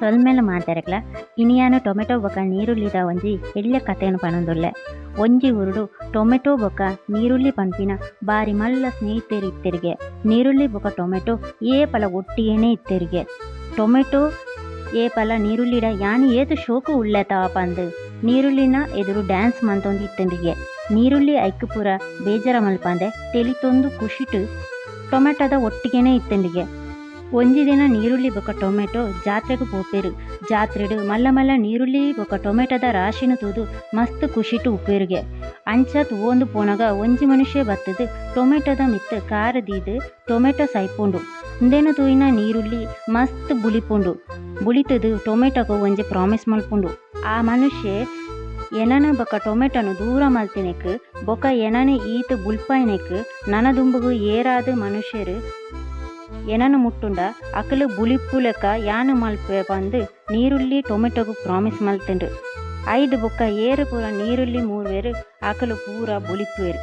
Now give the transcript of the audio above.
ಸೊಲ್ಮೇಲೆ ಮಾತಾಡಕ್ಲ ಇನಿಯಾನು tomato ಬೊಕ ನೀರುಳ್ಳಿದ ಒಂಜಿ ಎಳ್ಳೆ ಕಥೆಯನ್ನು ಪನೊಂದುಲ್ಲೆ. ಒಂಜಿ ಉರುಡು ಟೊಮೆಟೊ ಬೊಕ ನೀರುಳ್ಳಿ ಪನ್ಪಿನ ಬಾರಿ ಮಲ್ಲ ಸ್ನೇಹಿತರು ಇತ್ತೆರಿಗೆ. ನೀರುಳ್ಳಿ ಬೊಕ ಟೊಮೆಟೊ ಏಪಲ ಒಟ್ಟಿಗೆನೇ ಇತ್ತೆರಿಗೆ. ಟೊಮೆಟೊ ಏಪಲ ನೀರುಳ್ಳಿಡ ಯಾನಿ ಏತು ಶೋಕು ಉಳ್ಳೆತವ ಪಂದ್ ನೀರುಳ್ಳಿನ ಎದುರು ಡ್ಯಾನ್ಸ್ ಮಂತೊಂದು ಇತ್ತಂಡಿಗೆ. ನೀರುಳ್ಳಿ ಐಕ್ಕು ಪೂರ ಬೇಜಾರ ಮಲ್ಪಂದೆ ತೆಲಿತೊಂದು ಖುಷಿಟು ಟೊಮೆಟೊದ ಒಟ್ಟಿಗೆನೇ ಇತ್ತಂಡಿಗೆ. ಒಂಜಿ ದಿನ ನೀರುಳ್ಳಿ ಬೊಕ ಟೊಮೆಟೊ ಜಾತ್ರೆಗ್ ಪೋಪೆರು. ಜಾತ್ರೆಡು ಮಲ್ಲ ಮಲ್ಲ ನೀರುಳ್ಳಿ ಬೊಕ ಟೊಮೆಟೊದ ರಾಶಿನ ತೂದು ಮಸ್ತ್ ಖುಷಿಟು ಉಪ್ಪೇರುಗೆ. ಅಂಚತ್ ಓಂದು ಪೋನಗ ಒಂಜಿ ಮನುಷ್ಯ ಬತ್ತದು ಟೊಮೆಟೊದ ಮಿತ್ ಕಾರ ದೀದು ಟೊಮೆಟೊ ಸೈಪುಂಡು. ಉಂದೆನು ತೂಯಿನ ನೀರುಳ್ಳಿ ಮಸ್ತ್ ಬುಳಿಪುಂಡು. ಬುಳಿತದು ಟೊಮೆಟೊಗ ಒಂಜಿ ಪ್ರಾಮಿಸ್ ಮಲ್ಪುಂಡು. ಆ ಮನುಷ್ಯ ಎನನ ಬೊಕ ಟೊಮೆಟೊನು ದೂರ ಮಲ್ತಿನೆಕ್ ಬೊಕ ಎನನ ಈತ್ ಬುಲ್ಪಾಯಿನೆಕ್ ನನ ದುಂಬುಗು ಏರಾದು ಮನುಷ್ಯರು ಎನನು ಮುಟ್ಟುಂಡ ಅಕಲು ಬುಳಿಪ್ಪುಲೆಕ ಯಾನು ಮಲ್ಪೆ ಬಂದು ನೀರುಳ್ಳಿ ಟೊಮೆಟೊಗು ಪ್ರಾಮಿಸ್ ಮಲ್ತುಂಡು. ಐದು ಬೊಕ್ಕ ಏರು ಪೂರ ನೀರುಳ್ಳಿ ಮೂರ್ವೇರು ಅಕಲು ಪೂರ ಬುಳಿಪ್ಪುವೆರು.